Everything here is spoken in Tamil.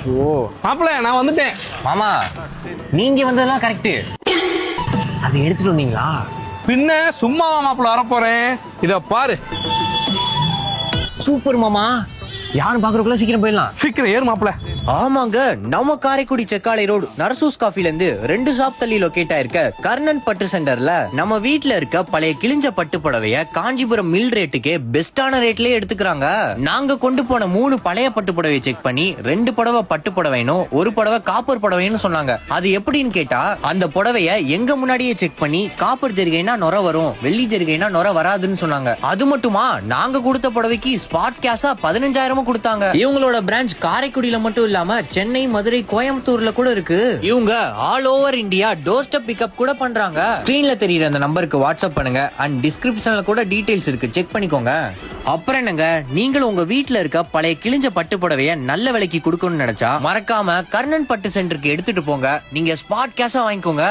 ஓ மாப்பிள்ள நான் வந்துட்டேன். மாமா நீங்க வந்ததெல்லாம் கரெக்ட். அதை எடுத்துட்டு வந்தீங்களா? பின்ன சும்மாவா மாப்பிள்ள வரப்போறேன். இத பாரு. சூப்பர் மாமா. யாரும் பாக்குறதுக்குள்ள சீக்கிரம் போயிடலாம். சீக்கிரம் ஏறு மாப்பிள்ள. ஆமாங்க, நம்ம காரைக்குடி செக்காலை ரோடு நரசூஸ் காஃபில இருந்து 2 ஷாப் தள்ளி லொகேட் ஆயிருக்க கர்ணன் பட்டு சென்டர்ல நம்ம வீட்ல இருக்க பழைய கிழிஞ்ச பட்டு புடவைய காஞ்சிபுரம் மில் ரேட்டுக்கே பெஸ்டான ரேட்லயே எடுத்துக்கிறாங்க. நாங்க கொண்டு போன 3 பழைய பட்டு புடவையை செக் பண்ணி 2 புடவை பட்டு புடவைனும் 1 புடவை காப்பர் புடவைன்னு சொன்னாங்க. அது எப்படின்னு கேட்டா, அந்த புடவைய எங்க முன்னாடியே செக் பண்ணி காப்பர் ஜரிகைனா நொர வரும், வெள்ளி ஜரிகைனா நொர வராதுன்னு சொன்னாங்க. அது மட்டுமா, நாங்க கொடுத்த புடவைக்கு ஸ்பாட் கேஷா 15,000 கொடுத்தாங்க. இவங்களோட பிரான்ச் காரைக்குடியில மட்டும் இல்லாம சென்னை, மதுரை, கோயம்புத்தூர்ல கூட இருக்கு. இவங்க all over India doorstep pickup கூட பண்றாங்க. ஸ்கிரீன்ல தெரியுற அந்த நம்பருக்கு வாட்ஸ்அப் பண்ணுங்க அண்ட் டிஸ்கிரிப்ஷன்ல கூட டீடைல்ஸ் இருக்கு, செக் பண்ணிக்கோங்க. அப்புறம் என்னங்க, நீங்களும் உங்க வீட்ல இருக்க பழைய கிழிஞ்ச பட்டு புடவைய நல்ல விலைக்கு கொடுக்கணும்னு நினைச்சா மறக்காம கர்ணன் பட்டு சென்டருக்கு எடுத்துட்டு போங்க. நீங்க ஸ்பாட் கேஷா வாங்கிக்கோங்க.